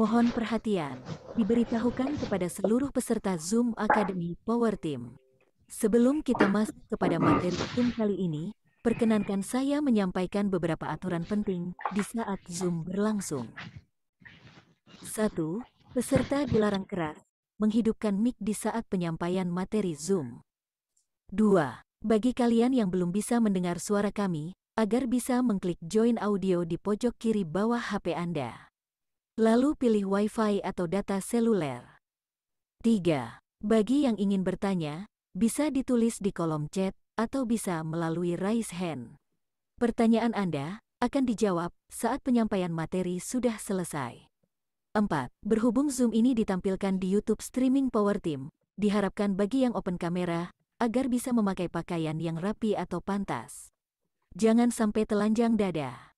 Mohon perhatian, diberitahukan kepada seluruh peserta Zoom Academy Power Team. Sebelum kita masuk kepada materi Zoom kali ini, perkenankan saya menyampaikan beberapa aturan penting di saat Zoom berlangsung. 1. Peserta dilarang keras menghidupkan mic di saat penyampaian materi Zoom. 2. Bagi kalian yang belum bisa mendengar suara kami, agar bisa mengklik join audio di pojok kiri bawah HP Anda. Lalu pilih Wi-Fi atau data seluler. 3. Bagi yang ingin bertanya, bisa ditulis di kolom chat atau bisa melalui raise hand. Pertanyaan Anda akan dijawab saat penyampaian materi sudah selesai. 4. Berhubung Zoom ini ditampilkan di YouTube streaming Power Team, diharapkan bagi yang open kamera, agar bisa memakai pakaian yang rapi atau pantas. Jangan sampai telanjang dada.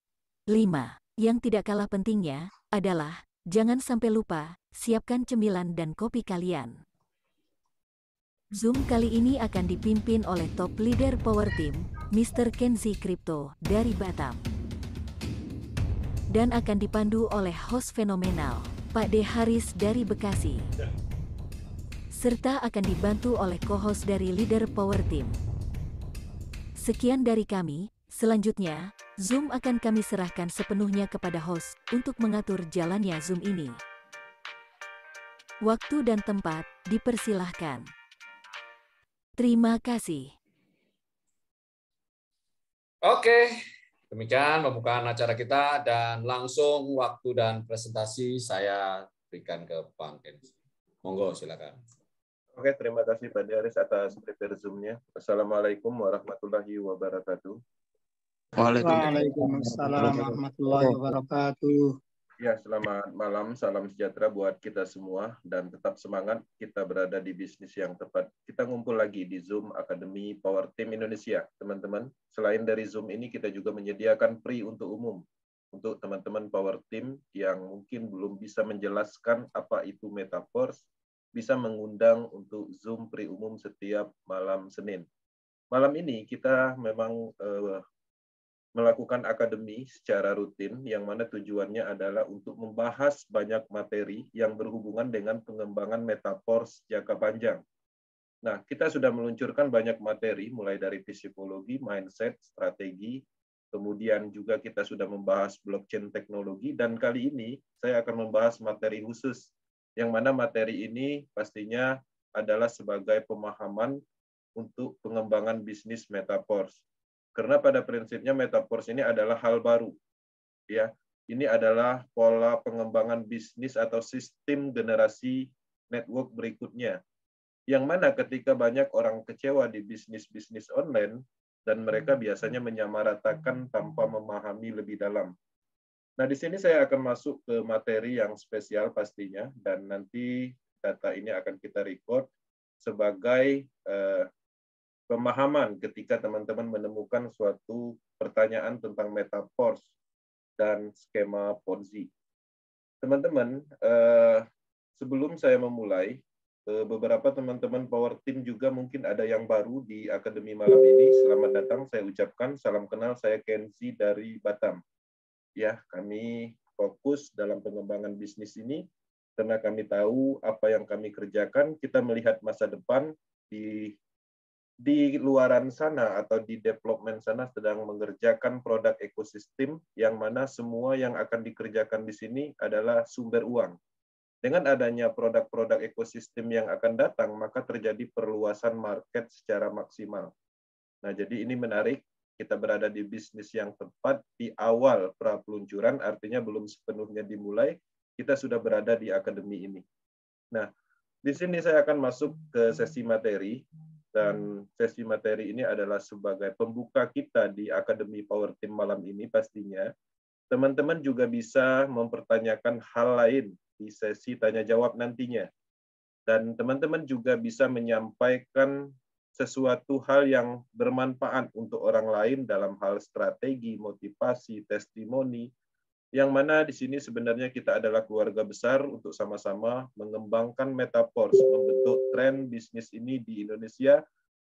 5. Yang tidak kalah pentingnya adalah, jangan sampai lupa, siapkan cemilan dan kopi kalian. Zoom kali ini akan dipimpin oleh top leader Power Team, Mr. Kenzi Crypto dari Batam. Dan akan dipandu oleh host fenomenal, Pak D. Haris dari Bekasi. Serta akan dibantu oleh co-host dari leader Power Team. Sekian dari kami, selanjutnya, Zoom akan kami serahkan sepenuhnya kepada host untuk mengatur jalannya Zoom ini. Waktu dan tempat dipersilahkan. Terima kasih. Oke, demikian pembukaan acara kita dan langsung waktu dan presentasi saya berikan ke Bang Kenzi. Monggo silakan. Oke, terima kasih Pak Haris atas prepare Zoom-nya. Assalamualaikum warahmatullahi wabarakatuh. Waalaikumsalam warahmatullahi wabarakatuh. Ya, selamat malam, salam sejahtera buat kita semua dan tetap semangat kita berada di bisnis yang tepat. Kita ngumpul lagi di Zoom Academy Power Team Indonesia, teman-teman. Selain dari Zoom ini kita juga menyediakan free untuk umum untuk teman-teman Power Team yang mungkin belum bisa menjelaskan apa itu Metaverse, bisa mengundang untuk Zoom free umum setiap malam Senin. Malam ini kita memang melakukan akademi secara rutin, yang mana tujuannya adalah untuk membahas banyak materi yang berhubungan dengan pengembangan Metaverse jangka panjang. Nah, kita sudah meluncurkan banyak materi, mulai dari psikologi, mindset, strategi, kemudian juga kita sudah membahas blockchain teknologi, dan kali ini saya akan membahas materi khusus, yang mana materi ini pastinya adalah sebagai pemahaman untuk pengembangan bisnis Metaverse. Karena pada prinsipnya Metaverse ini adalah hal baru. Ya, ini adalah pola pengembangan bisnis atau sistem generasi network berikutnya. Yang mana ketika banyak orang kecewa di bisnis-bisnis online dan mereka biasanya menyamaratakan tanpa memahami lebih dalam. Nah, di sini saya akan masuk ke materi yang spesial pastinya, dan nanti data ini akan kita record sebagai pemahaman ketika teman-teman menemukan suatu pertanyaan tentang Metaverse dan skema Ponzi. Teman-teman, sebelum saya memulai, beberapa teman-teman Power Team juga mungkin ada yang baru di Akademi malam ini. Selamat datang, saya ucapkan salam kenal, saya Kenzi dari Batam. Ya, kami fokus dalam pengembangan bisnis ini karena kami tahu apa yang kami kerjakan, kita melihat masa depan di luaran sana atau di development sana sedang mengerjakan produk ekosistem yang mana semua yang akan dikerjakan di sini adalah sumber uang. Dengan adanya produk-produk ekosistem yang akan datang, maka terjadi perluasan market secara maksimal. Nah, jadi ini menarik, kita berada di bisnis yang tepat di awal pra-peluncuran, artinya belum sepenuhnya dimulai, kita sudah berada di akademi ini. Nah, di sini saya akan masuk ke sesi materi. Dan sesi materi ini adalah sebagai pembuka kita di Akademi Power Team malam ini pastinya. Teman-teman juga bisa mempertanyakan hal lain di sesi tanya-jawab nantinya. Dan teman-teman juga bisa menyampaikan sesuatu hal yang bermanfaat untuk orang lain dalam hal strategi, motivasi, testimoni, yang mana di sini sebenarnya kita adalah keluarga besar untuk sama-sama mengembangkan Metaverse, membentuk tren bisnis ini di Indonesia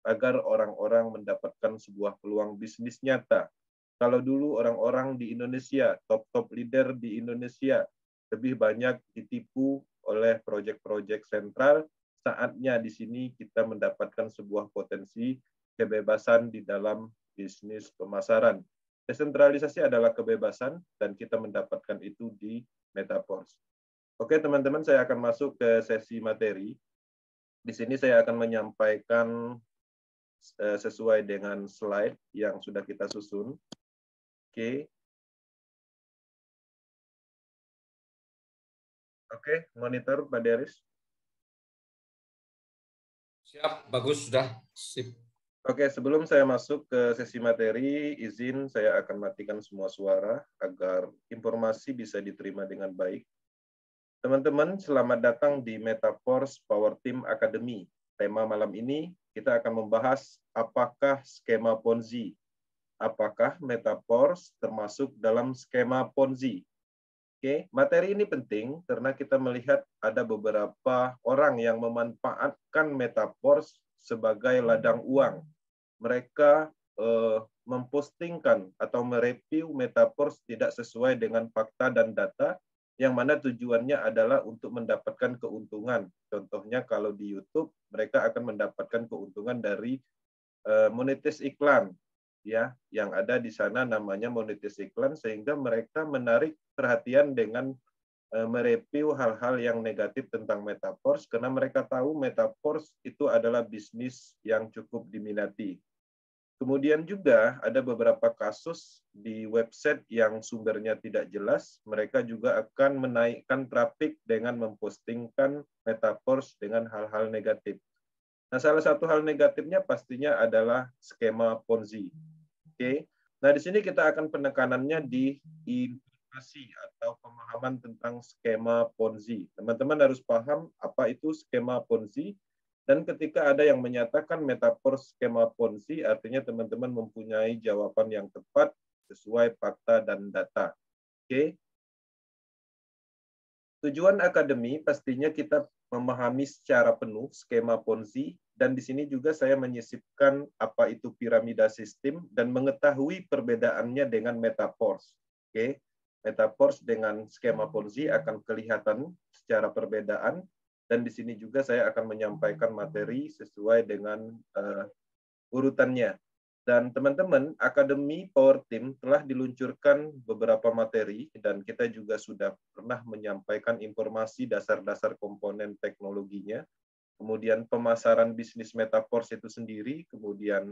agar orang-orang mendapatkan sebuah peluang bisnis nyata. Kalau dulu orang-orang di Indonesia, top-top leader di Indonesia, lebih banyak ditipu oleh proyek-proyek sentral. Saatnya di sini kita mendapatkan sebuah potensi kebebasan di dalam bisnis pemasaran. Desentralisasi adalah kebebasan dan kita mendapatkan itu di Metaverse. Oke, teman-teman, saya akan masuk ke sesi materi. Di sini saya akan menyampaikan sesuai dengan slide yang sudah kita susun. Oke. Oke, monitor Pak Deris. Siap, bagus, sudah. Sip. Oke, sebelum saya masuk ke sesi materi, izin saya akan matikan semua suara agar informasi bisa diterima dengan baik. Teman-teman, selamat datang di Metaverse Power Team Academy. Tema malam ini kita akan membahas apakah skema Ponzi. Apakah Metaverse termasuk dalam skema Ponzi? Oke, materi ini penting karena kita melihat ada beberapa orang yang memanfaatkan Metaverse sebagai ladang uang. Mereka mempostingkan atau mereview Metaverse tidak sesuai dengan fakta dan data, yang mana tujuannya adalah untuk mendapatkan keuntungan. Contohnya kalau di YouTube, mereka akan mendapatkan keuntungan dari monetis iklan, ya, yang ada di sana namanya monetis iklan, sehingga mereka menarik perhatian dengan mereview hal-hal yang negatif tentang Metaverse karena mereka tahu Metaverse itu adalah bisnis yang cukup diminati. Kemudian juga ada beberapa kasus di website yang sumbernya tidak jelas, mereka juga akan menaikkan traffic dengan mempostingkan Metaverse dengan hal-hal negatif. Nah, salah satu hal negatifnya pastinya adalah skema Ponzi. Oke. Nah, di sini kita akan penekanannya di informasi atau pemahaman tentang skema Ponzi. Teman-teman harus paham apa itu skema Ponzi, dan ketika ada yang menyatakan Metaverse skema Ponzi, artinya teman-teman mempunyai jawaban yang tepat sesuai fakta dan data. Oke. Tujuan akademi pastinya kita memahami secara penuh skema Ponzi, dan di sini juga saya menyisipkan apa itu piramida sistem dan mengetahui perbedaannya dengan Metaverse. Oke. Metaverse dengan skema Ponzi akan kelihatan secara perbedaan, dan di sini juga saya akan menyampaikan materi sesuai dengan urutannya. Dan teman-teman, Akademi Power Team telah diluncurkan beberapa materi, dan kita juga sudah pernah menyampaikan informasi dasar-dasar komponen teknologinya, kemudian pemasaran bisnis Metaverse itu sendiri, kemudian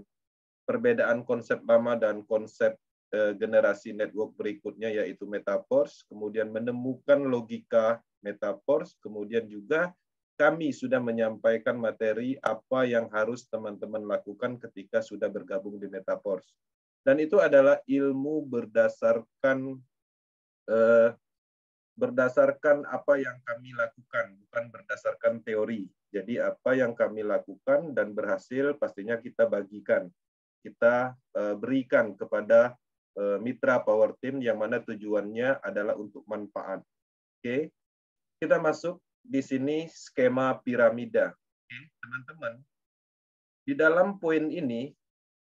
perbedaan konsep lama dan konsep generasi network berikutnya yaitu Metaverse, kemudian menemukan logika Metaverse, kemudian juga kami sudah menyampaikan materi apa yang harus teman-teman lakukan ketika sudah bergabung di Metaverse. Dan itu adalah ilmu berdasarkan apa yang kami lakukan, bukan berdasarkan teori. Jadi apa yang kami lakukan dan berhasil pastinya kita bagikan, kita berikan kepada mitra Power Team yang mana tujuannya adalah untuk manfaat. Oke, kita masuk di sini skema piramida. Oke, teman-teman. Di dalam poin ini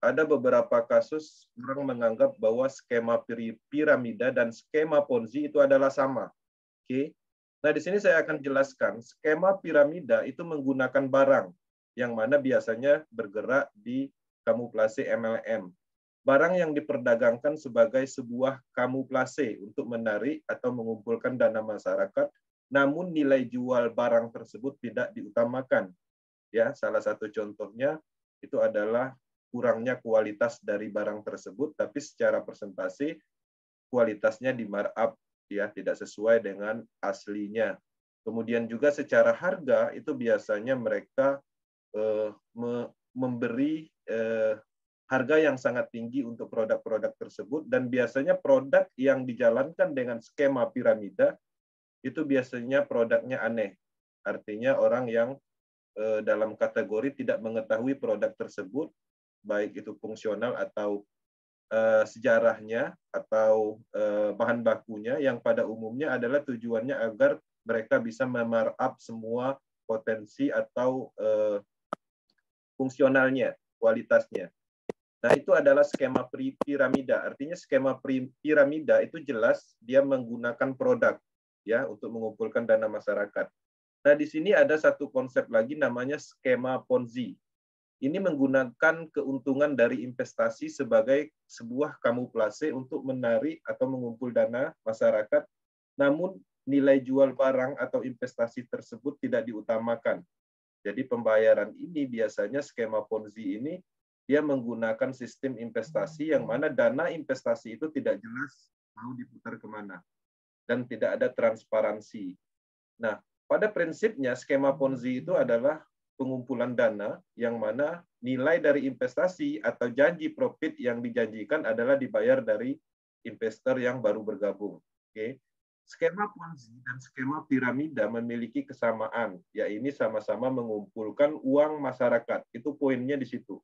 ada beberapa kasus orang menganggap bahwa skema piramida dan skema Ponzi itu adalah sama. Oke. Nah, di sini saya akan jelaskan skema piramida itu menggunakan barang yang mana biasanya bergerak di kamuflase MLM. Barang yang diperdagangkan sebagai sebuah kamuflase untuk menarik atau mengumpulkan dana masyarakat, namun nilai jual barang tersebut tidak diutamakan. Ya, salah satu contohnya itu adalah kurangnya kualitas dari barang tersebut, tapi secara persentase kualitasnya di markup, ya, tidak sesuai dengan aslinya. Kemudian juga secara harga itu biasanya mereka memberi harga yang sangat tinggi untuk produk-produk tersebut, dan biasanya produk yang dijalankan dengan skema piramida itu biasanya produknya aneh. Artinya orang yang dalam kategori tidak mengetahui produk tersebut, baik itu fungsional atau sejarahnya atau bahan bakunya, yang pada umumnya adalah tujuannya agar mereka bisa memarkup semua potensi atau fungsionalnya, kualitasnya. Nah, itu adalah skema piramida. Artinya skema piramida itu jelas dia menggunakan produk. ya, untuk mengumpulkan dana masyarakat. Nah, di sini ada satu konsep lagi namanya skema Ponzi. Ini menggunakan keuntungan dari investasi sebagai sebuah kamuflase untuk menarik atau mengumpul dana masyarakat, namun nilai jual barang atau investasi tersebut tidak diutamakan. Jadi pembayaran ini biasanya skema Ponzi ini dia menggunakan sistem investasi yang mana dana investasi itu tidak jelas mau diputar kemana dan tidak ada transparansi. Nah, pada prinsipnya skema Ponzi itu adalah pengumpulan dana yang mana nilai dari investasi atau janji profit yang dijanjikan adalah dibayar dari investor yang baru bergabung. Oke. Skema Ponzi dan skema piramida memiliki kesamaan, yaitu sama-sama mengumpulkan uang masyarakat. Itu poinnya di situ.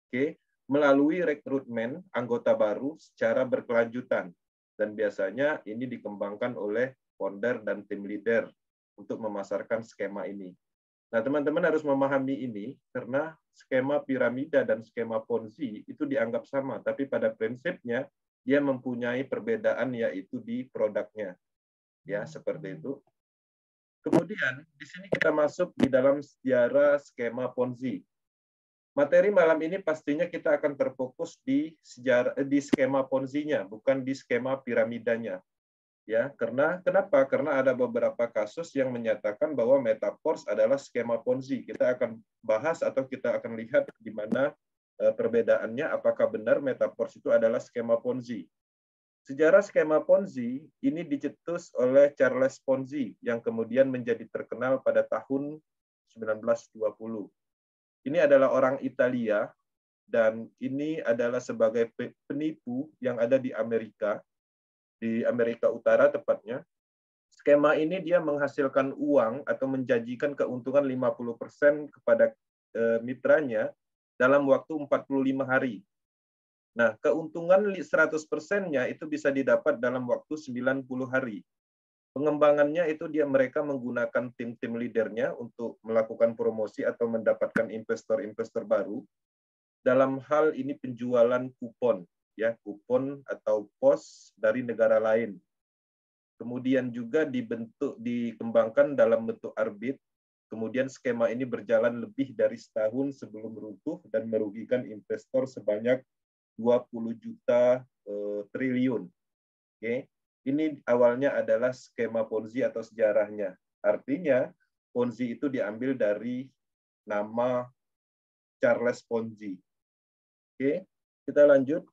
Oke, melalui rekrutmen anggota baru secara berkelanjutan. Dan biasanya ini dikembangkan oleh founder dan tim leader untuk memasarkan skema ini. Nah, teman-teman harus memahami ini karena skema piramida dan skema Ponzi itu dianggap sama, tapi pada prinsipnya dia mempunyai perbedaan yaitu di produknya. Ya, seperti itu. Kemudian di sini kita masuk di dalam sejarah skema Ponzi. Materi malam ini pastinya kita akan terfokus di skema Ponzi-nya, bukan di skema piramidanya. Ya, kenapa? Karena ada beberapa kasus yang menyatakan bahwa Metaverse adalah skema Ponzi. Kita akan bahas atau kita akan lihat di mana perbedaannya, apakah benar Metaverse itu adalah skema Ponzi. Sejarah skema Ponzi ini dicetus oleh Charles Ponzi yang kemudian menjadi terkenal pada tahun 1920. Ini adalah orang Italia dan ini adalah sebagai penipu yang ada di Amerika Utara tepatnya. Skema ini dia menghasilkan uang atau menjanjikan keuntungan 50% kepada mitranya dalam waktu 45 hari. Nah, keuntungan 100%-nya itu bisa didapat dalam waktu 90 hari. Pengembangannya itu mereka menggunakan tim-tim leadernya untuk melakukan promosi atau mendapatkan investor-investor baru. Dalam hal ini penjualan kupon, ya, kupon atau pos dari negara lain. Kemudian juga dikembangkan dalam bentuk arbit. Kemudian skema ini berjalan lebih dari setahun sebelum runtuh dan merugikan investor sebanyak 20 juta triliun. Oke. Ini awalnya adalah skema Ponzi atau sejarahnya. Artinya, Ponzi itu diambil dari nama Charles Ponzi. Oke, kita lanjut.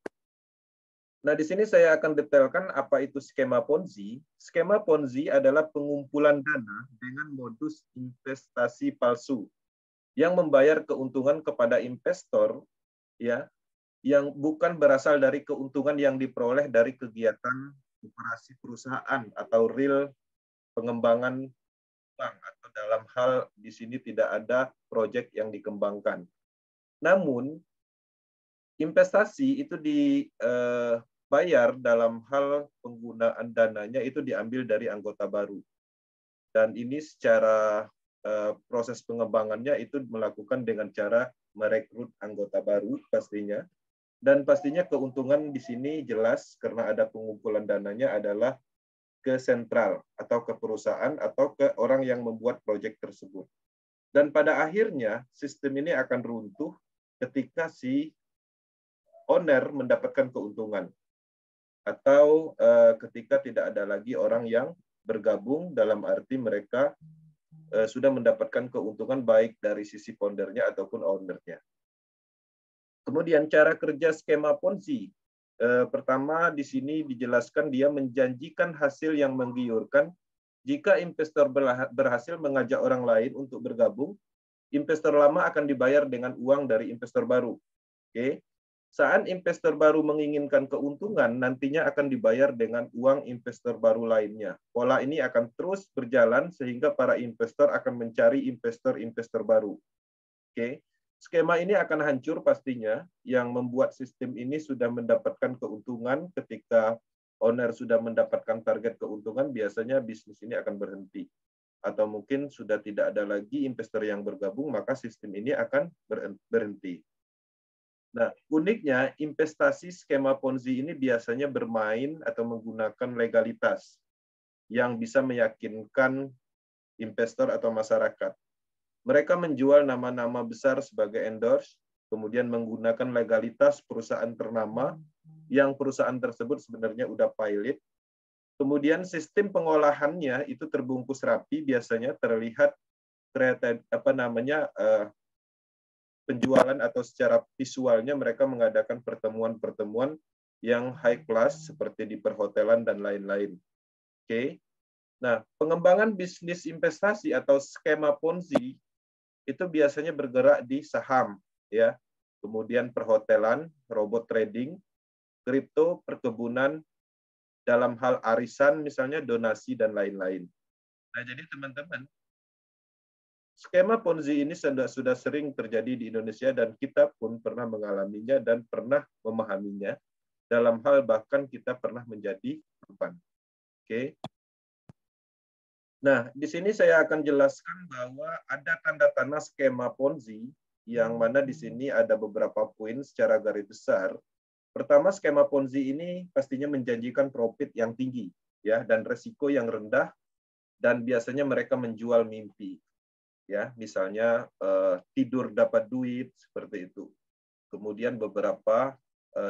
Nah, di sini saya akan detailkan apa itu skema Ponzi. Skema Ponzi adalah pengumpulan dana dengan modus investasi palsu yang membayar keuntungan kepada investor, ya, yang bukan berasal dari keuntungan yang diperoleh dari kegiatan operasi perusahaan atau real pengembangan bank, atau dalam hal di sini tidak ada proyek yang dikembangkan. Namun investasi itu dibayar dalam hal penggunaan dananya itu diambil dari anggota baru. Dan ini secara proses pengembangannya itu melakukan dengan cara merekrut anggota baru pastinya. Dan pastinya keuntungan di sini jelas karena ada pengumpulan dananya adalah ke sentral atau ke perusahaan atau ke orang yang membuat proyek tersebut. Dan pada akhirnya sistem ini akan runtuh ketika si owner mendapatkan keuntungan atau ketika tidak ada lagi orang yang bergabung, dalam arti mereka sudah mendapatkan keuntungan baik dari sisi foundernya ataupun ownernya. Kemudian cara kerja skema Ponzi. Pertama di sini dijelaskan dia menjanjikan hasil yang menggiurkan. Jika investor berhasil mengajak orang lain untuk bergabung, investor lama akan dibayar dengan uang dari investor baru. Oke. Saat investor baru menginginkan keuntungan, nantinya akan dibayar dengan uang investor baru lainnya. Pola ini akan terus berjalan sehingga para investor akan mencari investor-investor baru. Oke. Skema ini akan hancur pastinya, yang membuat sistem ini sudah mendapatkan keuntungan. Ketika owner sudah mendapatkan target keuntungan, biasanya bisnis ini akan berhenti. Atau mungkin sudah tidak ada lagi investor yang bergabung, maka sistem ini akan berhenti. Nah, uniknya investasi skema Ponzi ini biasanya bermain atau menggunakan legalitas. yang bisa meyakinkan investor atau masyarakat. Mereka menjual nama-nama besar sebagai endorse, kemudian menggunakan legalitas perusahaan ternama yang perusahaan tersebut sebenarnya udah pilot. Kemudian sistem pengolahannya itu terbungkus rapi, biasanya terlihat penjualan atau secara visualnya mereka mengadakan pertemuan-pertemuan yang high class seperti di perhotelan dan lain-lain. Oke. Nah, pengembangan bisnis investasi atau skema Ponzi itu biasanya bergerak di saham, ya. Kemudian perhotelan, robot trading, kripto, perkebunan, dalam hal arisan misalnya donasi dan lain-lain. Nah, jadi teman-teman, skema Ponzi ini sudah sering terjadi di Indonesia dan kita pun pernah mengalaminya dan pernah memahaminya. Dalam hal bahkan kita pernah menjadi korban. Oke. Nah, di sini saya akan jelaskan bahwa ada tanda-tanda skema Ponzi yang mana di sini ada beberapa poin secara garis besar. Pertama, skema Ponzi ini pastinya menjanjikan profit yang tinggi, ya, dan resiko yang rendah, dan biasanya mereka menjual mimpi, ya, misalnya tidur dapat duit seperti itu. Kemudian beberapa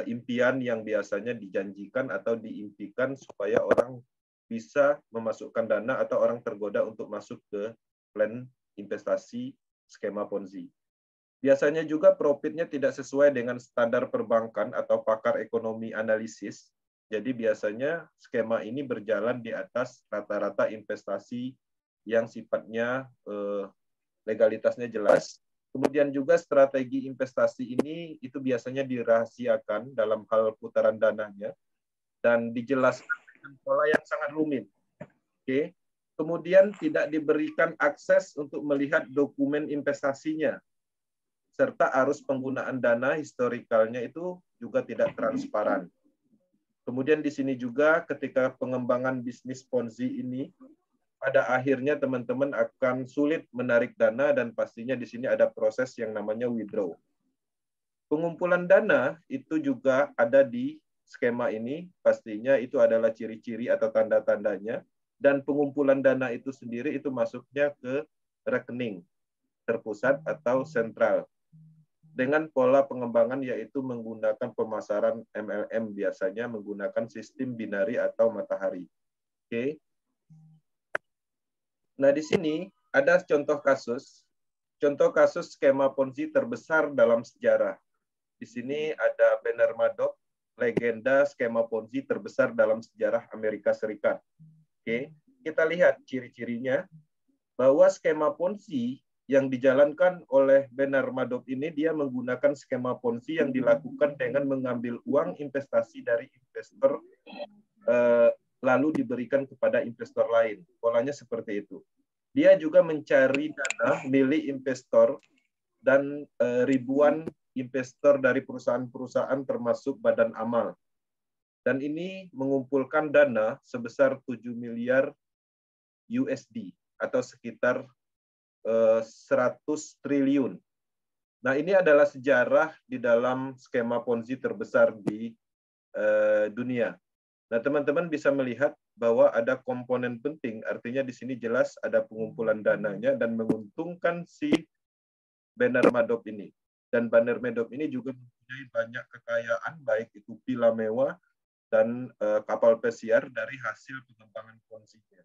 impian yang biasanya dijanjikan atau diimpikan supaya orang bisa memasukkan dana atau orang tergoda untuk masuk ke plan investasi skema Ponzi. Biasanya juga profitnya tidak sesuai dengan standar perbankan atau pakar ekonomi analisis. Jadi biasanya skema ini berjalan di atas rata-rata investasi yang sifatnya legalitasnya jelas. Kemudian juga strategi investasi ini itu biasanya dirahasiakan dalam hal putaran dananya dan dijelaskan dengan pola yang sangat rumit. Oke. Kemudian tidak diberikan akses untuk melihat dokumen investasinya, serta arus penggunaan dana historikalnya itu juga tidak transparan. Kemudian di sini juga ketika pengembangan bisnis Ponzi ini, pada akhirnya teman-teman akan sulit menarik dana dan pastinya di sini ada proses yang namanya withdraw. Pengumpulan dana itu juga ada di skema ini, pastinya itu adalah ciri-ciri atau tanda-tandanya, dan pengumpulan dana itu sendiri itu masuknya ke rekening terpusat atau sentral dengan pola pengembangan yaitu menggunakan pemasaran MLM, biasanya menggunakan sistem binari atau matahari. Oke. Nah, di sini ada contoh kasus skema Ponzi terbesar dalam sejarah. Di sini ada Bernard Madoff, legenda skema Ponzi terbesar dalam sejarah Amerika Serikat. Oke, kita lihat ciri-cirinya bahwa skema Ponzi yang dijalankan oleh Bernard Madoff ini, dia menggunakan skema Ponzi yang dilakukan dengan mengambil uang investasi dari investor lalu diberikan kepada investor lain. Polanya seperti itu. Dia juga mencari dana milik investor dan ribuan investor dari perusahaan-perusahaan termasuk badan amal. Dan ini mengumpulkan dana sebesar 7 miliar USD atau sekitar 100 triliun. Nah, ini adalah sejarah di dalam skema Ponzi terbesar di dunia. Nah, teman-teman bisa melihat bahwa ada komponen penting, artinya di sini jelas ada pengumpulan dananya dan menguntungkan si Bernard Madoff ini. Dan Bernard Madoff ini juga mempunyai banyak kekayaan, baik itu villa mewah dan kapal pesiar dari hasil pengembangan Ponzi-nya.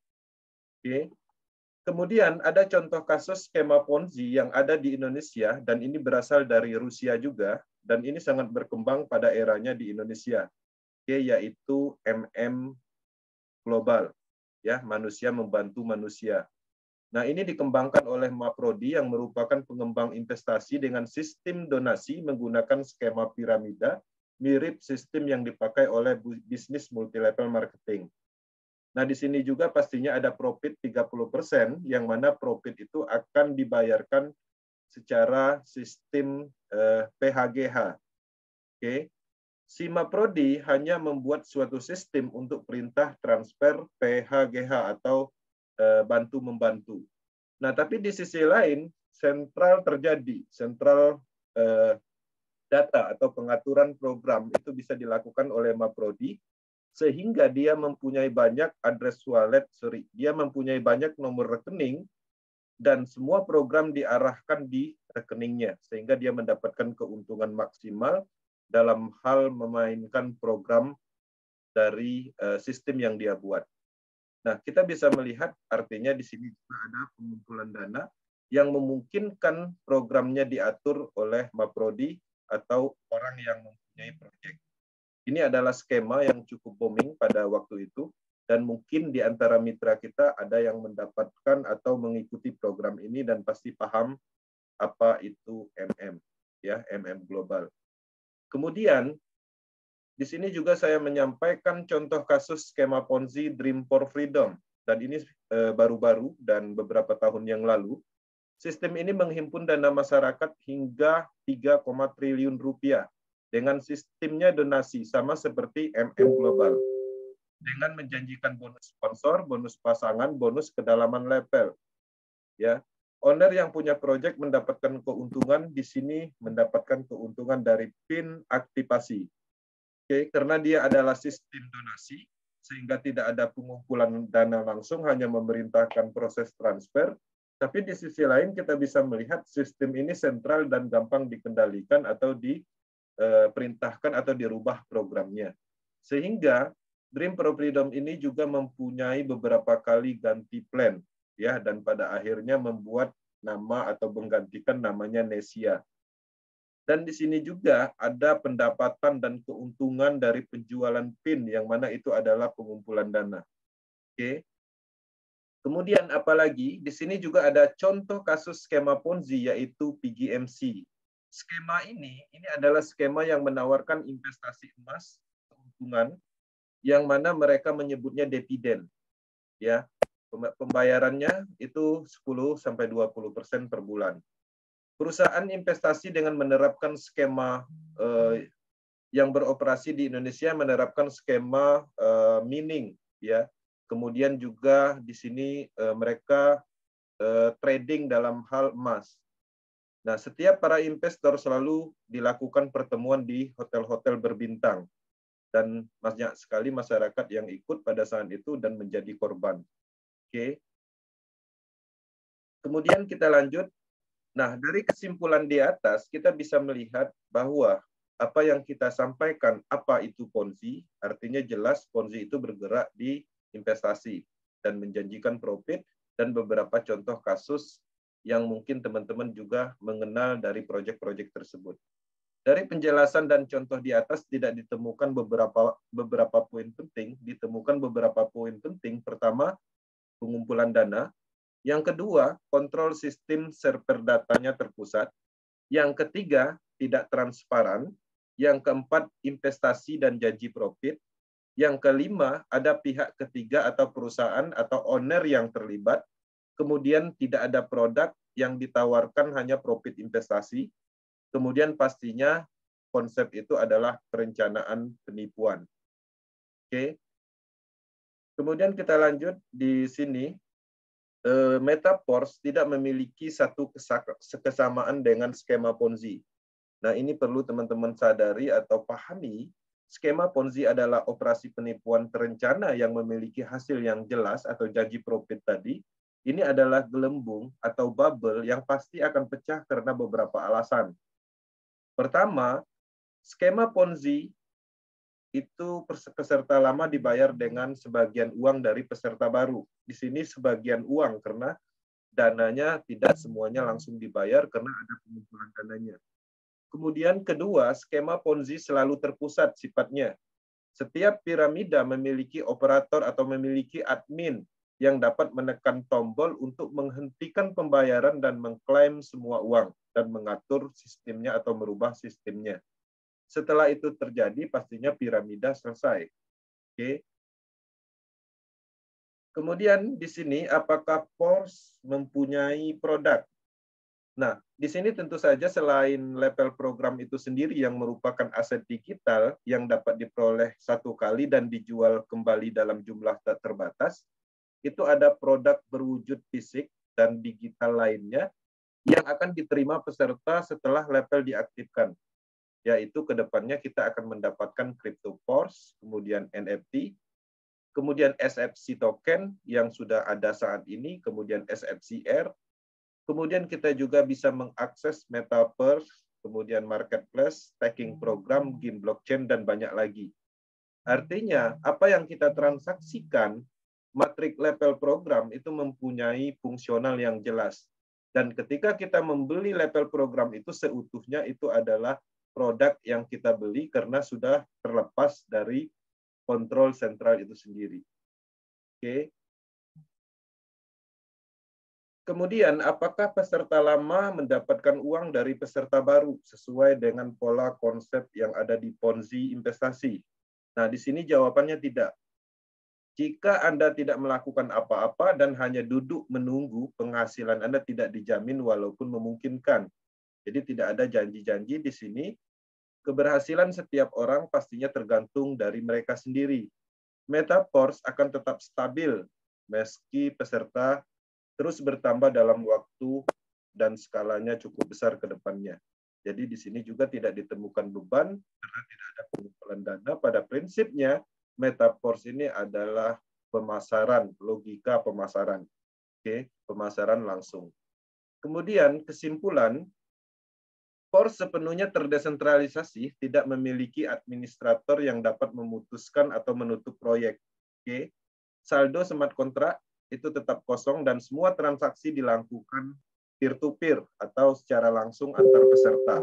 Oke. Kemudian ada contoh kasus skema Ponzi yang ada di Indonesia, dan ini berasal dari Rusia juga, dan ini sangat berkembang pada eranya di Indonesia, yaitu MM Global, ya, manusia membantu manusia. Nah, ini dikembangkan oleh Maprodi yang merupakan pengembang investasi dengan sistem donasi menggunakan skema piramida, mirip sistem yang dipakai oleh bisnis multilevel marketing. Nah, di sini juga pastinya ada profit 30%, yang mana profit itu akan dibayarkan secara sistem PHGH. Oke. Si Maprodi hanya membuat suatu sistem untuk perintah transfer PHGH atau bantu-membantu. Nah, tapi di sisi lain, sentral data atau pengaturan program itu bisa dilakukan oleh Maprodi, sehingga dia mempunyai banyak address wallet, dia mempunyai banyak nomor rekening, dan semua program diarahkan di rekeningnya, sehingga dia mendapatkan keuntungan maksimal dalam hal memainkan program dari sistem yang dia buat. Nah, kita bisa melihat artinya di sini juga ada pengumpulan dana yang memungkinkan programnya diatur oleh Maprodi atau orang yang mempunyai proyek. Ini adalah skema yang cukup booming pada waktu itu, dan mungkin di antara mitra kita ada yang mendapatkan atau mengikuti program ini dan pasti paham apa itu MM, ya, MM Global. Kemudian di sini juga saya menyampaikan contoh kasus skema Ponzi Dream for Freedom, dan ini baru-baru dan beberapa tahun yang lalu. Sistem ini menghimpun dana masyarakat hingga 3, triliun rupiah dengan sistemnya donasi sama seperti MM Global, dengan menjanjikan bonus sponsor, bonus pasangan, bonus kedalaman level. Ya, owner yang punya proyek mendapatkan keuntungan di sini, mendapatkan keuntungan dari PIN aktivasi. Oke, karena dia adalah sistem donasi, sehingga tidak ada pengumpulan dana langsung, hanya memerintahkan proses transfer. Tapi di sisi lain kita bisa melihat sistem ini sentral dan gampang dikendalikan atau diperintahkan atau dirubah programnya. Sehingga Dream for Freedom ini juga mempunyai beberapa kali ganti plan, ya, dan pada akhirnya membuat nama atau menggantikan namanya Nesia. Dan di sini juga ada pendapatan dan keuntungan dari penjualan PIN, yang mana itu adalah pengumpulan dana. Oke. Kemudian apalagi di sini juga ada contoh kasus skema Ponzi, yaitu PGMC. Skema ini adalah skema yang menawarkan investasi emas, keuntungan, yang mana mereka menyebutnya dividen. Ya, pembayarannya itu 10-20% per bulan. Perusahaan investasi dengan menerapkan skema yang beroperasi di Indonesia menerapkan skema mining, ya. Kemudian juga di sini mereka trading dalam hal emas. Nah, setiap para investor selalu dilakukan pertemuan di hotel-hotel berbintang, dan banyak sekali masyarakat yang ikut pada saat itu dan menjadi korban. Oke. Kemudian kita lanjut. Nah, dari kesimpulan di atas, kita bisa melihat bahwa apa yang kita sampaikan, apa itu Ponzi, artinya jelas Ponzi itu bergerak di investasi dan menjanjikan profit, dan beberapa contoh kasus yang mungkin teman-teman juga mengenal dari proyek-proyek tersebut. Dari penjelasan dan contoh di atas tidak ditemukan beberapa poin penting, ditemukan beberapa poin penting. Pertama, pengumpulan dana. Yang kedua, kontrol sistem server datanya terpusat. Yang ketiga, tidak transparan. Yang keempat, investasi dan janji profit. Yang kelima, ada pihak ketiga atau perusahaan atau owner yang terlibat. Kemudian tidak ada produk yang ditawarkan, hanya profit investasi. Kemudian pastinya konsep itu adalah perencanaan penipuan. Oke. Kemudian kita lanjut di sini. Metaverse tidak memiliki satu kesamaan dengan skema Ponzi. Nah, ini perlu teman-teman sadari atau pahami. Skema Ponzi adalah operasi penipuan terencana yang memiliki hasil yang jelas atau janji profit tadi. Ini adalah gelembung atau bubble yang pasti akan pecah karena beberapa alasan. Pertama, skema Ponzi itu peserta lama dibayar dengan sebagian uang dari peserta baru. Di sini sebagian uang karena dananya tidak semuanya langsung dibayar karena ada pengumpulan dananya. Kemudian kedua, skema Ponzi selalu terpusat sifatnya. Setiap piramida memiliki operator atau memiliki admin yang dapat menekan tombol untuk menghentikan pembayaran dan mengklaim semua uang dan mengatur sistemnya atau merubah sistemnya. Setelah itu terjadi, pastinya piramida selesai. Oke. Kemudian di sini, apakah PORS mempunyai produk? Nah, di sini tentu saja selain level program itu sendiri yang merupakan aset digital yang dapat diperoleh satu kali dan dijual kembali dalam jumlah tak terbatas, itu ada produk berwujud fisik dan digital lainnya yang akan diterima peserta setelah level diaktifkan. yaitu ke depannya kita akan mendapatkan CryptoPorts, kemudian NFT, kemudian SFC token yang sudah ada saat ini, kemudian SFCR, kemudian kita juga bisa mengakses Metaverse, kemudian Marketplace, Staking Program, game blockchain, dan banyak lagi. Artinya, apa yang kita transaksikan, Matrix Level Program itu mempunyai fungsional yang jelas. Dan ketika kita membeli level program itu seutuhnya itu adalah produk yang kita beli karena sudah terlepas dari kontrol sentral itu sendiri. Oke. Kemudian, apakah peserta lama mendapatkan uang dari peserta baru sesuai dengan pola konsep yang ada di Ponzi investasi? Nah, di sini jawabannya tidak. Jika Anda tidak melakukan apa-apa dan hanya duduk menunggu, penghasilan Anda tidak dijamin walaupun memungkinkan. Jadi tidak ada janji-janji di sini. Keberhasilan setiap orang pastinya tergantung dari mereka sendiri. Metaverse akan tetap stabil meski peserta terus bertambah dalam waktu dan skalanya cukup besar ke depannya. Jadi di sini juga tidak ditemukan beban karena tidak ada pengumpulan dana. Pada prinsipnya, Metaverse ini adalah pemasaran, logika pemasaran. Oke, pemasaran langsung. Kemudian kesimpulan, Force sepenuhnya terdesentralisasi, tidak memiliki administrator yang dapat memutuskan atau menutup proyek. Oke. Saldo smart contract itu tetap kosong dan semua transaksi dilakukan peer-to-peer atau secara langsung antar peserta.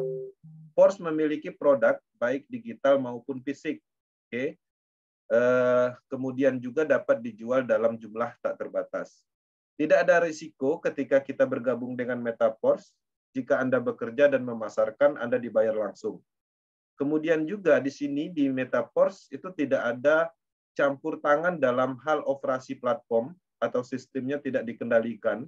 Force memiliki produk baik digital maupun fisik. Oke. Kemudian juga dapat dijual dalam jumlah tak terbatas. Tidak ada risiko ketika kita bergabung dengan Metaverse. Jika Anda bekerja dan memasarkan, Anda dibayar langsung. Kemudian juga di sini di Metaverse itu tidak ada campur tangan dalam hal operasi platform atau sistemnya tidak dikendalikan.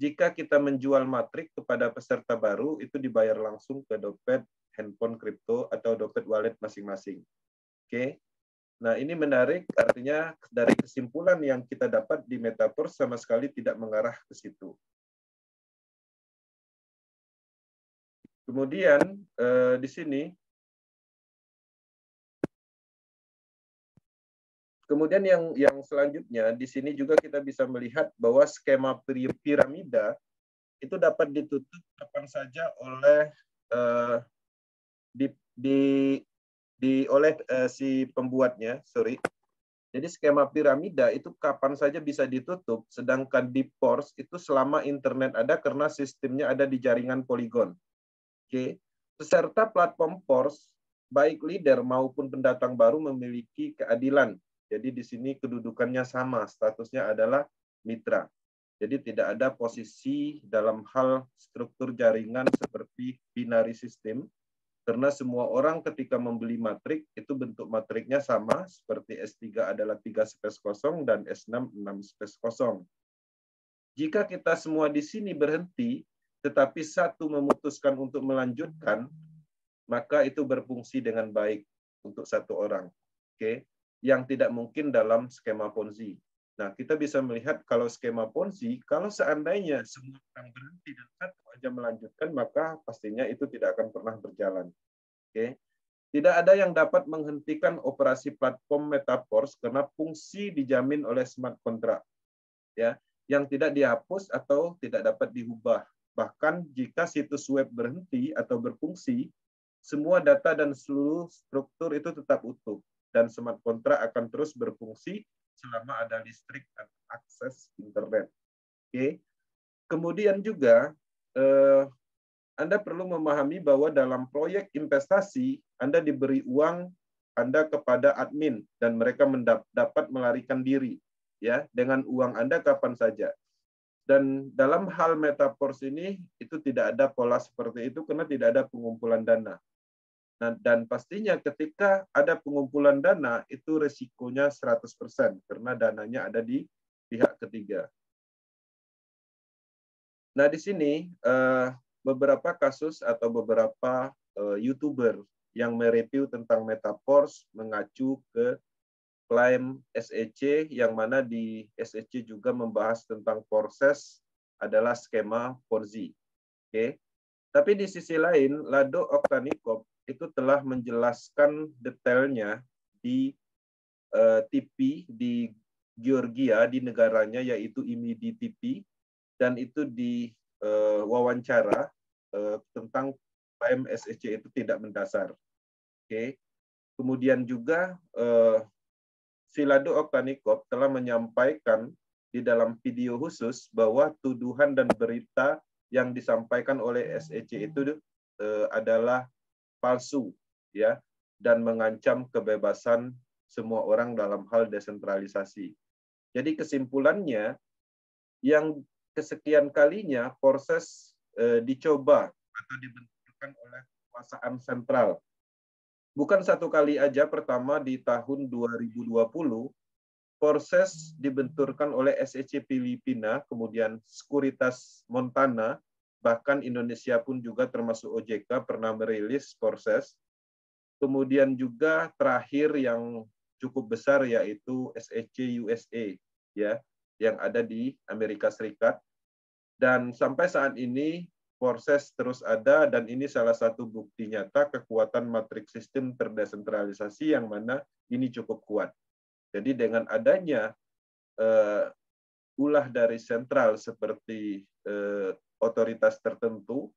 Jika kita menjual Matrix kepada peserta baru, itu dibayar langsung ke dompet, handphone kripto, atau dompet wallet masing-masing. Oke. Nah, ini menarik, artinya dari kesimpulan yang kita dapat di Metaverse sama sekali tidak mengarah ke situ. Kemudian di sini, kemudian yang selanjutnya di sini juga kita bisa melihat bahwa skema piramida itu dapat ditutup kapan saja oleh oleh si pembuatnya, sorry. Jadi skema piramida itu kapan saja bisa ditutup, sedangkan deep force itu selama internet ada karena sistemnya ada di jaringan Polygon. Oke. Peserta platform force, baik leader maupun pendatang baru memiliki keadilan. Jadi di sini kedudukannya sama, statusnya adalah mitra. Jadi tidak ada posisi dalam hal struktur jaringan seperti binary system, karena semua orang ketika membeli Matrix, itu bentuk matriknya sama, seperti S3 adalah 3 space kosong dan S6 6 space kosong. Jika kita semua di sini berhenti, tetapi satu memutuskan untuk melanjutkan, maka itu berfungsi dengan baik untuk satu orang. Oke, yang tidak mungkin dalam skema Ponzi. Nah, kita bisa melihat kalau skema Ponzi, kalau seandainya semua orang berhenti dan satu aja melanjutkan, maka pastinya itu tidak akan pernah berjalan. Oke. Tidak ada yang dapat menghentikan operasi platform Metaverse karena fungsi dijamin oleh smart contract. Ya, yang tidak dihapus atau tidak dapat diubah. Bahkan jika situs web berhenti atau berfungsi, semua data dan seluruh struktur itu tetap utuh dan smart contract akan terus berfungsi selama ada listrik dan akses internet. Oke. Kemudian juga Anda perlu memahami bahwa dalam proyek investasi Anda diberi uang Anda kepada admin dan mereka dapat melarikan diri ya dengan uang Anda kapan saja. Dan dalam hal Metaverse ini itu tidak ada pola seperti itu karena tidak ada pengumpulan dana. Nah, dan pastinya ketika ada pengumpulan dana itu resikonya 100% karena dananya ada di pihak ketiga. Nah, di sini beberapa kasus atau beberapa YouTuber yang mereview tentang Metaverse mengacu ke klaim SEC yang mana di SEC juga membahas tentang proses adalah skema Ponzi. Oke. Tapi di sisi lain, Lado Oktanikov itu telah menjelaskan detailnya di TV di Georgia, di negaranya, yaitu IMIDI TV, dan itu di wawancara tentang PMSEC itu tidak mendasar. Oke. Kemudian juga Vlado Oktanikov telah menyampaikan di dalam video khusus bahwa tuduhan dan berita yang disampaikan oleh SEC itu adalah palsu, ya, dan mengancam kebebasan semua orang dalam hal desentralisasi. Jadi kesimpulannya, yang kesekian kalinya proses dicoba atau dibentukkan oleh kekuasaan sentral. Bukan satu kali aja, pertama di tahun 2020, proses dibenturkan oleh SEC Filipina, kemudian Sekuritas Montana, bahkan Indonesia pun juga termasuk OJK pernah merilis proses. Kemudian juga terakhir yang cukup besar yaitu SEC USA, ya, yang ada di Amerika Serikat. Dan sampai saat ini proses terus ada, dan ini salah satu bukti nyata kekuatan matriks sistem terdesentralisasi yang mana ini cukup kuat. Jadi dengan adanya ulah dari sentral seperti otoritas tertentu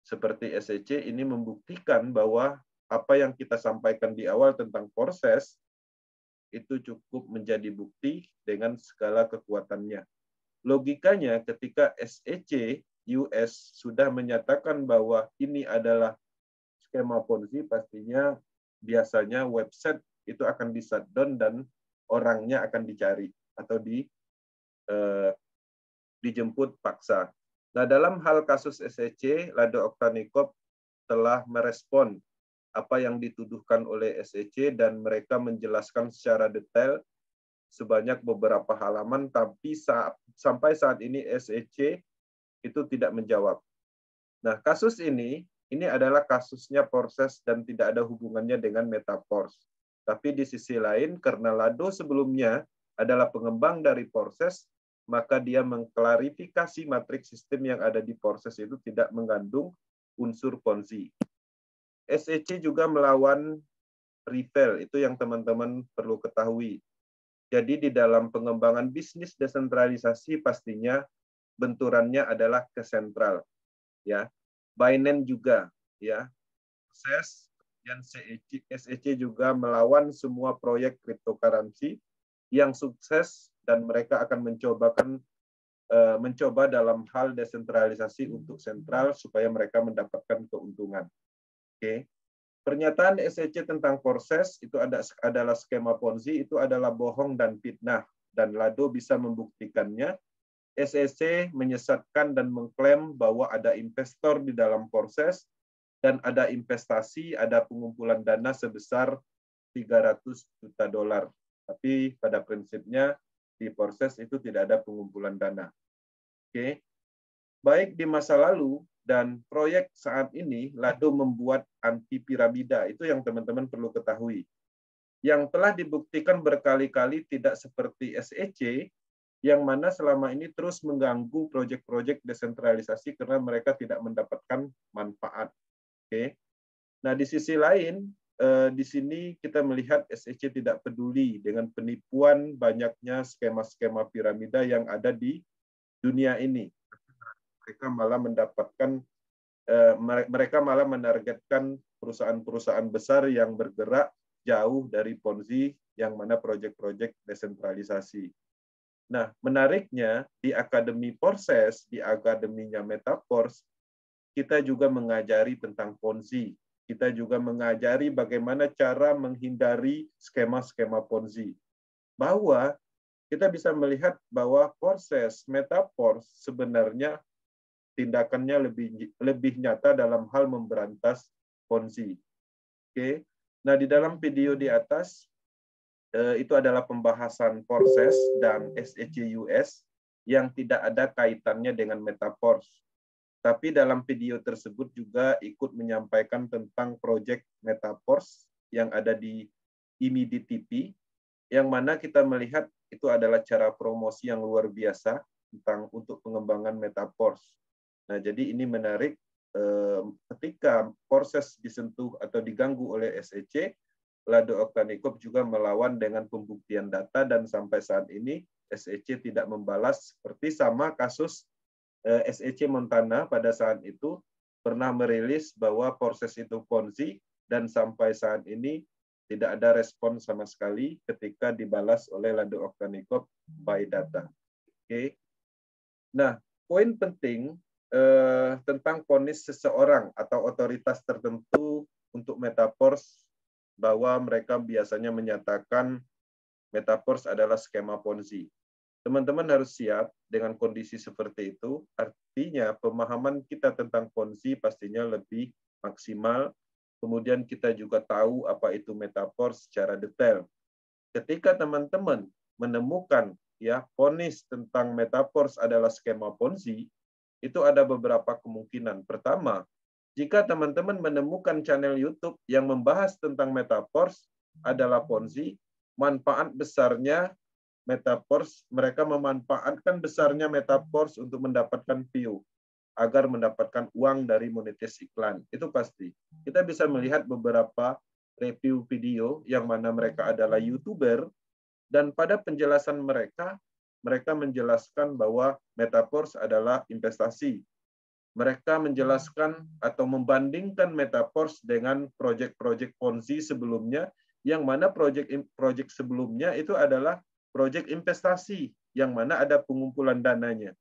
seperti SEC, ini membuktikan bahwa apa yang kita sampaikan di awal tentang proses itu cukup menjadi bukti dengan segala kekuatannya. Logikanya ketika SEC US sudah menyatakan bahwa ini adalah skema Ponzi, pastinya biasanya website itu akan di-shutdown dan orangnya akan dicari atau dijemput paksa. Nah, dalam hal kasus SEC, Vlado Oktanikov telah merespon apa yang dituduhkan oleh SEC dan mereka menjelaskan secara detail sebanyak beberapa halaman, tapi sampai saat ini SEC itu tidak menjawab. Nah, kasus ini adalah kasusnya proses dan tidak ada hubungannya dengan Metaforce. Tapi di sisi lain, karena Vlado sebelumnya adalah pengembang dari proses, maka dia mengklarifikasi matriks sistem yang ada di proses itu tidak mengandung unsur Ponzi. SEC juga melawan Rivel, itu yang teman-teman perlu ketahui. Jadi di dalam pengembangan bisnis desentralisasi pastinya benturannya adalah ke sentral, ya. Binance juga, ya. Proses dan SEC juga melawan semua proyek cryptocurrency yang sukses dan mereka akan mencoba dalam hal desentralisasi untuk sentral supaya mereka mendapatkan keuntungan. Oke. Pernyataan SEC tentang proses itu adalah skema Ponzi, itu adalah bohong dan fitnah, dan Vlado bisa membuktikannya. SEC menyesatkan dan mengklaim bahwa ada investor di dalam proses dan ada investasi, ada pengumpulan dana sebesar $300 juta. Tapi pada prinsipnya di proses itu tidak ada pengumpulan dana. Oke. Baik di masa lalu dan proyek saat ini, Vlado membuat anti piramida. Itu yang teman-teman perlu ketahui. Yang telah dibuktikan berkali-kali tidak seperti SEC, yang mana selama ini terus mengganggu proyek-proyek desentralisasi karena mereka tidak mendapatkan manfaat. Oke. Nah, di sisi lain, di sini kita melihat SEC tidak peduli dengan penipuan banyaknya skema-skema piramida yang ada di dunia ini. Mereka malah menargetkan perusahaan-perusahaan besar yang bergerak jauh dari Ponzi, yang mana proyek-proyek desentralisasi. Nah, menariknya di Akademi Proses, di akademinya Metaforce, kita juga mengajari tentang Ponzi. Kita juga mengajari bagaimana cara menghindari skema-skema Ponzi. Bahwa kita bisa melihat bahwa proses Metaforce sebenarnya tindakannya lebih nyata dalam hal memberantas Ponzi. Oke. Nah, di dalam video di atas itu adalah pembahasan proses dan SEC US yang tidak ada kaitannya dengan Metaforce. Tapi dalam video tersebut juga ikut menyampaikan tentang proyek Metaforce yang ada di IMIDI TV, yang mana kita melihat itu adalah cara promosi yang luar biasa untuk pengembangan Metaforce. Nah, jadi ini menarik ketika proses disentuh atau diganggu oleh SEC, Lado Oktanikop juga melawan dengan pembuktian data, dan sampai saat ini SEC tidak membalas, seperti sama kasus SEC Montana pada saat itu pernah merilis bahwa proses itu Ponzi, dan sampai saat ini tidak ada respon sama sekali ketika dibalas oleh Lado Oktanikop by data. Oke. Nah, poin penting tentang vonis seseorang atau otoritas tertentu untuk metaverse, bahwa mereka biasanya menyatakan metaverse adalah skema Ponzi. Teman-teman harus siap dengan kondisi seperti itu, artinya pemahaman kita tentang Ponzi pastinya lebih maksimal, kemudian kita juga tahu apa itu metaverse secara detail. Ketika teman-teman menemukan ya vonis tentang metaverse adalah skema Ponzi, itu ada beberapa kemungkinan. Pertama, jika teman-teman menemukan channel YouTube yang membahas tentang metaverse adalah Ponzi, manfaat besarnya metaverse, mereka memanfaatkan besarnya metaverse untuk mendapatkan view, agar mendapatkan uang dari monetisasi iklan. Itu pasti. Kita bisa melihat beberapa review video yang mana mereka adalah YouTuber, dan pada penjelasan mereka menjelaskan bahwa metaverse adalah investasi. Mereka menjelaskan atau membandingkan metaverse dengan proyek-proyek Ponzi sebelumnya, yang mana proyek sebelumnya itu adalah proyek investasi, yang mana ada pengumpulan dananya.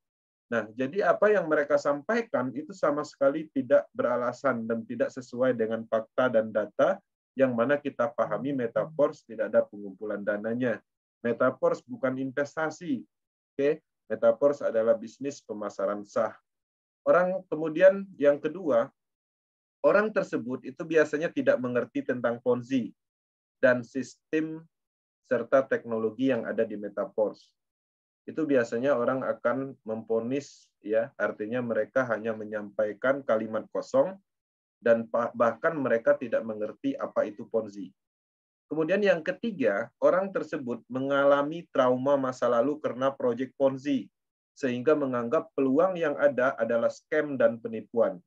Nah, jadi apa yang mereka sampaikan itu sama sekali tidak beralasan dan tidak sesuai dengan fakta dan data, yang mana kita pahami metaverse tidak ada pengumpulan dananya. Metaverse bukan investasi. Oke, metaverse adalah bisnis pemasaran sah. Orang kemudian yang kedua, orang tersebut itu biasanya tidak mengerti tentang Ponzi dan sistem serta teknologi yang ada di metaverse. Itu biasanya orang akan memvonis, ya, artinya mereka hanya menyampaikan kalimat kosong dan bahkan mereka tidak mengerti apa itu Ponzi. Kemudian yang ketiga, orang tersebut mengalami trauma masa lalu karena proyek Ponzi, sehingga menganggap peluang yang ada adalah scam dan penipuan.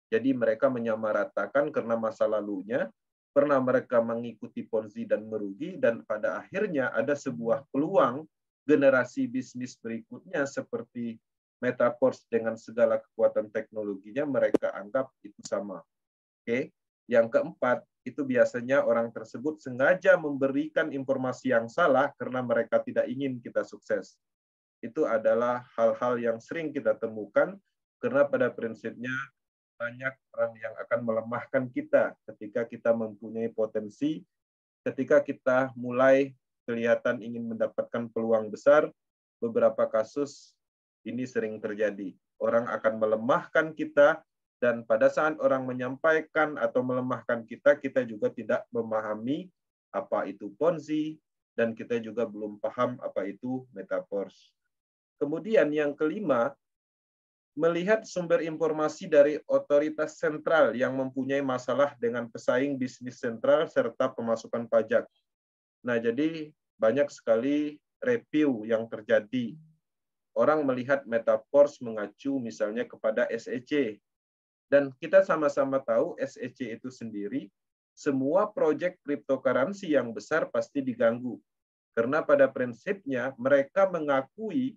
Jadi mereka menyamaratakan karena masa lalunya pernah mereka mengikuti Ponzi dan merugi, dan pada akhirnya ada sebuah peluang generasi bisnis berikutnya seperti metaverse dengan segala kekuatan teknologinya, mereka anggap itu sama. Oke. Yang keempat, itu biasanya orang tersebut sengaja memberikan informasi yang salah karena mereka tidak ingin kita sukses. Itu adalah hal-hal yang sering kita temukan, karena pada prinsipnya banyak orang yang akan melemahkan kita ketika kita mempunyai potensi, ketika kita mulai kelihatan ingin mendapatkan peluang besar. Beberapa kasus ini sering terjadi. Orang akan melemahkan kita, dan pada saat orang menyampaikan atau melemahkan kita, kita juga tidak memahami apa itu Ponzi, dan kita juga belum paham apa itu metaverse. Kemudian yang kelima, melihat sumber informasi dari otoritas sentral yang mempunyai masalah dengan pesaing bisnis sentral serta pemasukan pajak. Nah, jadi banyak sekali review yang terjadi. Orang melihat metaverse mengacu misalnya kepada SEC. Dan kita sama-sama tahu SEC itu sendiri, semua proyek cryptocurrency yang besar pasti diganggu. Karena pada prinsipnya mereka mengakui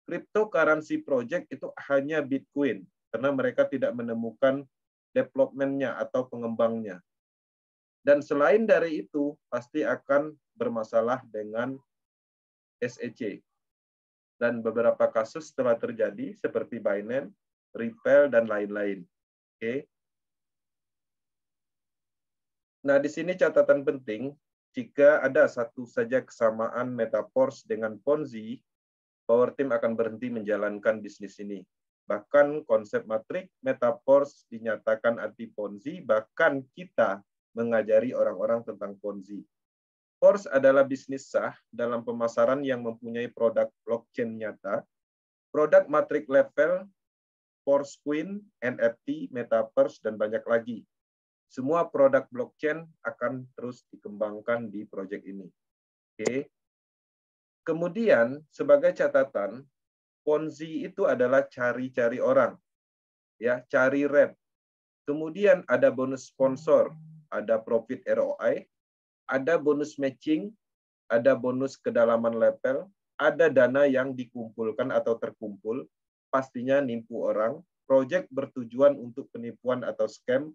cryptocurrency project itu hanya Bitcoin, karena mereka tidak menemukan development-nya atau pengembangnya. Dan selain dari itu, pasti akan bermasalah dengan SEC. Dan beberapa kasus telah terjadi seperti Binance, Ripple, dan lain-lain. Oke. Nah, di sini catatan penting, jika ada satu saja kesamaan metaverse dengan Ponzi, Power Team akan berhenti menjalankan bisnis ini. Bahkan konsep matrik metaverse dinyatakan anti Ponzi, bahkan kita mengajari orang-orang tentang Ponzi. Force adalah bisnis sah dalam pemasaran yang mempunyai produk blockchain nyata, produk matrik level, Force Coin, NFT, metaverse, dan banyak lagi. Semua produk blockchain akan terus dikembangkan di proyek ini. Oke. Kemudian, sebagai catatan, Ponzi itu adalah cari-cari orang. Ya, cari rep. Kemudian ada bonus sponsor, ada profit ROI, ada bonus matching, ada bonus kedalaman level, ada dana yang dikumpulkan atau terkumpul, pastinya nipu orang, proyek bertujuan untuk penipuan atau scam,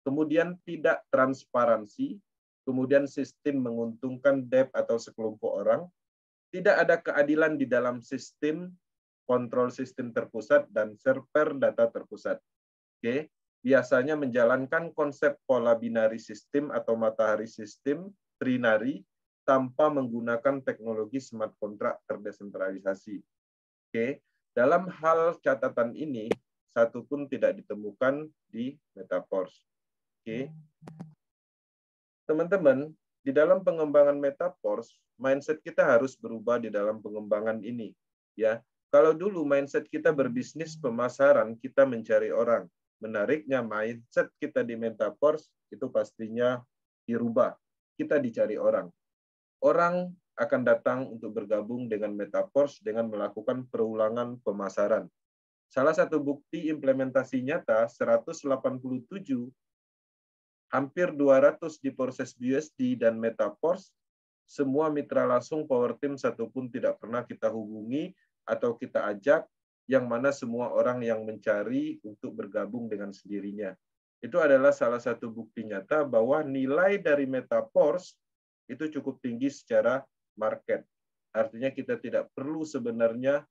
kemudian tidak transparansi, kemudian sistem menguntungkan debt atau sekelompok orang, tidak ada keadilan di dalam sistem, kontrol sistem terpusat, dan server data terpusat. Oke, biasanya menjalankan konsep pola binari sistem atau matahari sistem, trinary, tanpa menggunakan teknologi smart contract terdesentralisasi. Oke, dalam hal catatan ini, satu pun tidak ditemukan di Metaverse. Oke, teman-teman, di dalam pengembangan Metaverse, mindset kita harus berubah di dalam pengembangan ini. Ya, kalau dulu mindset kita berbisnis pemasaran, kita mencari orang. Menariknya mindset kita di Metaverse itu pastinya dirubah. Kita dicari orang. Orang akan datang untuk bergabung dengan Metaverse dengan melakukan perulangan pemasaran. Salah satu bukti implementasi nyata 187, hampir 200 di proses BUSD dan Metaverse, semua mitra langsung Power Team satupun tidak pernah kita hubungi atau kita ajak, yang mana semua orang yang mencari untuk bergabung dengan sendirinya. Itu adalah salah satu bukti nyata bahwa nilai dari Metaverse itu cukup tinggi secara market. Artinya kita tidak perlu sebenarnya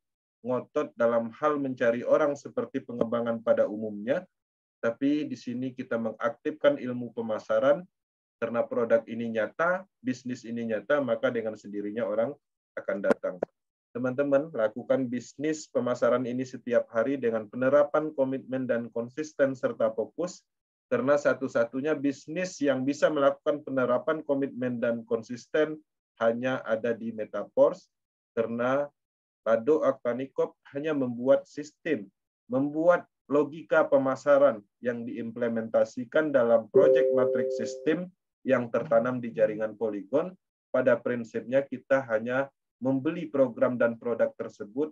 ngotot dalam hal mencari orang seperti pengembangan pada umumnya, tapi di sini kita mengaktifkan ilmu pemasaran, karena produk ini nyata, bisnis ini nyata, maka dengan sendirinya orang akan datang. Teman-teman, lakukan bisnis pemasaran ini setiap hari dengan penerapan komitmen dan konsisten serta fokus, karena satu-satunya bisnis yang bisa melakukan penerapan komitmen dan konsisten hanya ada di Metaverse, karena Rado Oktanikop hanya membuat sistem, membuat logika pemasaran yang diimplementasikan dalam proyek matrix system yang tertanam di jaringan Polygon. Pada prinsipnya kita hanya membeli program dan produk tersebut,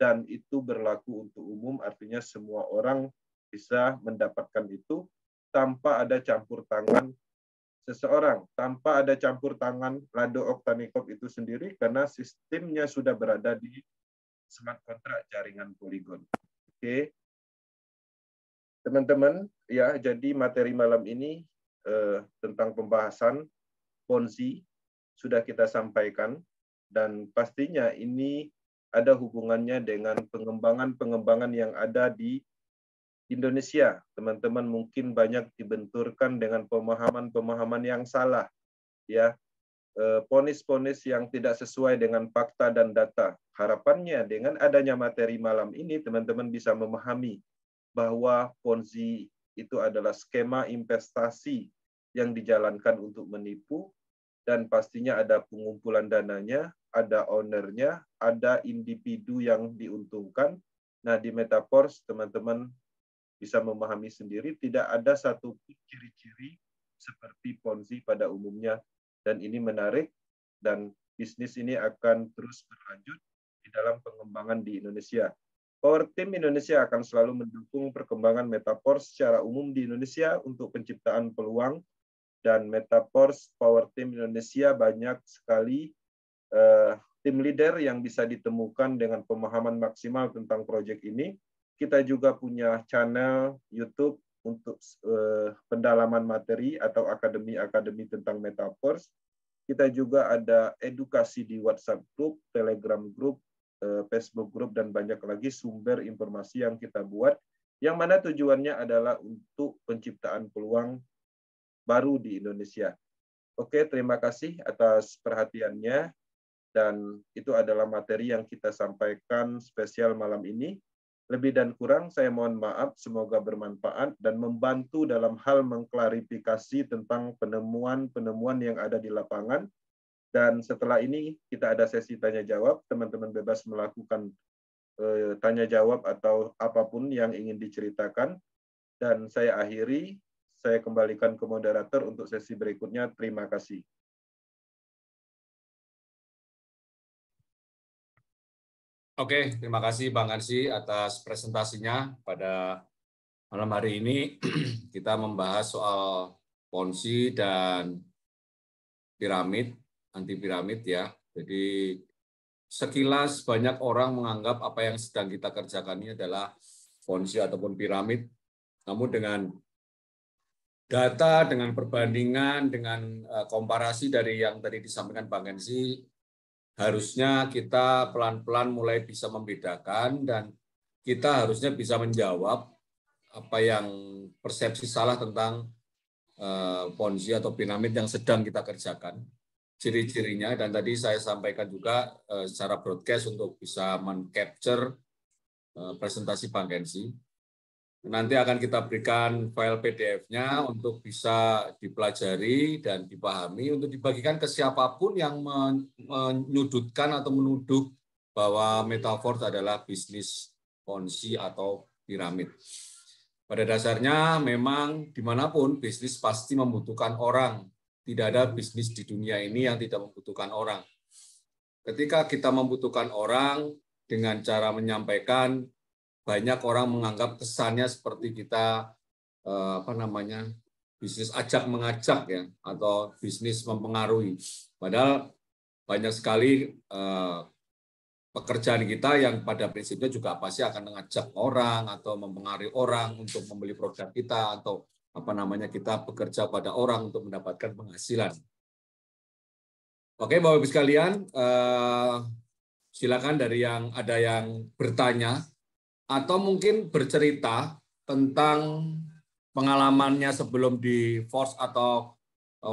dan itu berlaku untuk umum, artinya semua orang bisa mendapatkan itu tanpa ada campur tangan seseorang, tanpa ada campur tangan Rado Oktanikop itu sendiri, karena sistemnya sudah berada di smart contract jaringan Polygon. Oke. Teman-teman, ya, jadi materi malam ini tentang pembahasan Ponzi sudah kita sampaikan, dan pastinya ini ada hubungannya dengan pengembangan-pengembangan yang ada di Indonesia. Teman-teman mungkin banyak dibenturkan dengan pemahaman-pemahaman yang salah, ya, ponis-ponis yang tidak sesuai dengan fakta dan data. Harapannya dengan adanya materi malam ini, teman-teman bisa memahami bahwa Ponzi itu adalah skema investasi yang dijalankan untuk menipu, dan pastinya ada pengumpulan dananya, ada ownernya, ada individu yang diuntungkan. Nah, di Metaverse, teman-teman bisa memahami sendiri, tidak ada satu ciri-ciri seperti Ponzi pada umumnya, dan ini menarik, dan bisnis ini akan terus berlanjut di dalam pengembangan di Indonesia. Power Team Indonesia akan selalu mendukung perkembangan Metaverse secara umum di Indonesia untuk penciptaan peluang, dan Metaverse Power Team Indonesia banyak sekali tim leader yang bisa ditemukan dengan pemahaman maksimal tentang proyek ini. Kita juga punya channel YouTube untuk pendalaman materi atau akademi-akademi tentang Metaverse. Kita juga ada edukasi di WhatsApp group, Telegram group, Facebook group, dan banyak lagi sumber informasi yang kita buat, yang mana tujuannya adalah untuk penciptaan peluang baru di Indonesia. Oke, terima kasih atas perhatiannya, dan itu adalah materi yang kita sampaikan spesial malam ini. Lebih dan kurang saya mohon maaf, semoga bermanfaat dan membantu dalam hal mengklarifikasi tentang penemuan-penemuan yang ada di lapangan. Dan setelah ini kita ada sesi tanya-jawab, teman-teman bebas melakukan tanya-jawab atau apapun yang ingin diceritakan. Dan saya akhiri, saya kembalikan ke moderator untuk sesi berikutnya. Terima kasih. Oke, terima kasih Bang Ansy atas presentasinya pada Malam hari ini kita membahas soal ponzi dan piramid, anti piramid ya. Jadi sekilas banyak orang menganggap apa yang sedang kita kerjakan ini adalah ponzi ataupun piramid. Namun dengan data, dengan perbandingan, dengan komparasi dari yang tadi disampaikan Bang Kenzi, harusnya kita pelan-pelan mulai bisa membedakan dan kita harusnya bisa menjawab apa yang persepsi salah tentang ponzi atau piramid yang sedang kita kerjakan, ciri-cirinya, dan tadi saya sampaikan juga secara broadcast untuk bisa men-capture presentasi Bang Kenzi. Nanti akan kita berikan file PDF-nya untuk bisa dipelajari dan dipahami untuk dibagikan ke siapapun yang menyudutkan atau menuduh bahwa Metaverse adalah bisnis ponzi atau piramid. Pada dasarnya memang dimanapun bisnis pasti membutuhkan orang. Tidak ada bisnis di dunia ini yang tidak membutuhkan orang. Ketika kita membutuhkan orang dengan cara menyampaikan, banyak orang menganggap kesannya seperti kita bisnis ajak mengajak ya, atau bisnis mempengaruhi. Padahal banyak sekali pekerjaan kita yang pada prinsipnya juga pasti akan mengajak orang atau mempengaruhi orang untuk membeli produk kita, atau kita bekerja pada orang untuk mendapatkan penghasilan. Oke, Bapak Ibu sekalian, silakan dari yang ada yang bertanya atau mungkin bercerita tentang pengalamannya sebelum di Force atau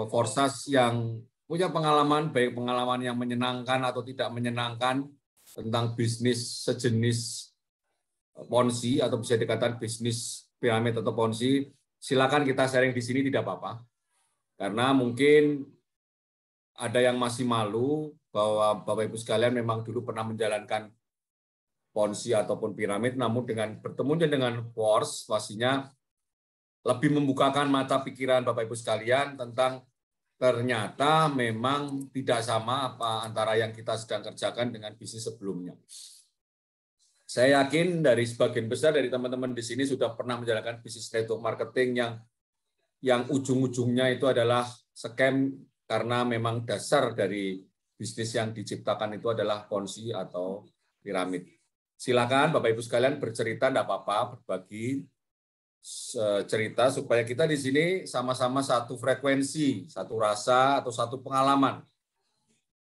Forsas yang punya pengalaman, baik pengalaman yang menyenangkan atau tidak menyenangkan, tentang bisnis sejenis ponzi atau bisa dikatakan bisnis piramid atau ponzi. Silakan kita sharing di sini, tidak apa-apa. Karena mungkin ada yang masih malu bahwa Bapak Ibu sekalian memang dulu pernah menjalankan ponzi ataupun piramid, namun dengan bertemunya dengan Force pastinya lebih membukakan mata pikiran Bapak Ibu sekalian tentang ternyata memang tidak sama apa antara yang kita sedang kerjakan dengan bisnis sebelumnya. Saya yakin dari sebagian besar dari teman-teman di sini sudah pernah menjalankan bisnis network marketing yang ujung-ujungnya itu adalah scam, karena memang dasar dari bisnis yang diciptakan itu adalah ponzi atau piramid. Silakan Bapak Ibu sekalian bercerita, tidak apa-apa, berbagi cerita supaya kita di sini sama-sama satu frekuensi, satu rasa atau satu pengalaman.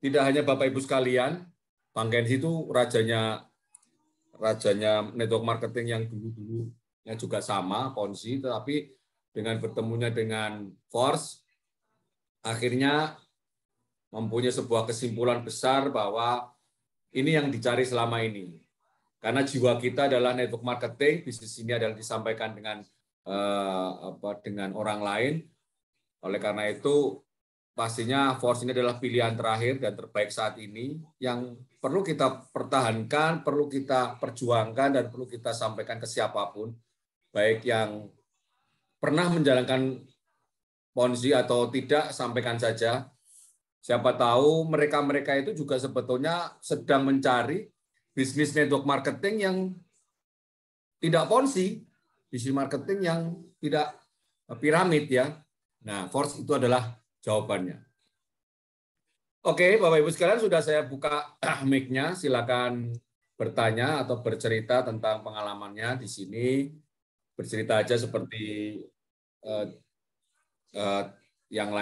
Tidak hanya Bapak Ibu sekalian, Bang Kenzi itu rajanya network marketing yang dulu-dulunya juga sama ponzi, tetapi dengan bertemunya dengan Force akhirnya mempunyai sebuah kesimpulan besar bahwa ini yang dicari selama ini. Karena jiwa kita adalah network marketing, bisnis ini adalah disampaikan dengan orang lain. Oleh karena itu, pastinya Force ini adalah pilihan terakhir dan terbaik saat ini yang perlu kita pertahankan, perlu kita perjuangkan, dan perlu kita sampaikan ke siapapun, baik yang pernah menjalankan ponzi atau tidak, sampaikan saja. Siapa tahu mereka-mereka itu juga sebetulnya sedang mencari bisnis network marketing yang tidak ponzi, bisnis marketing yang tidak piramid ya. Nah, Force itu adalah jawabannya. Oke, Bapak Ibu sekalian, sudah saya buka mic-nya, silakan bertanya atau bercerita tentang pengalamannya di sini. Bercerita aja seperti yang lain.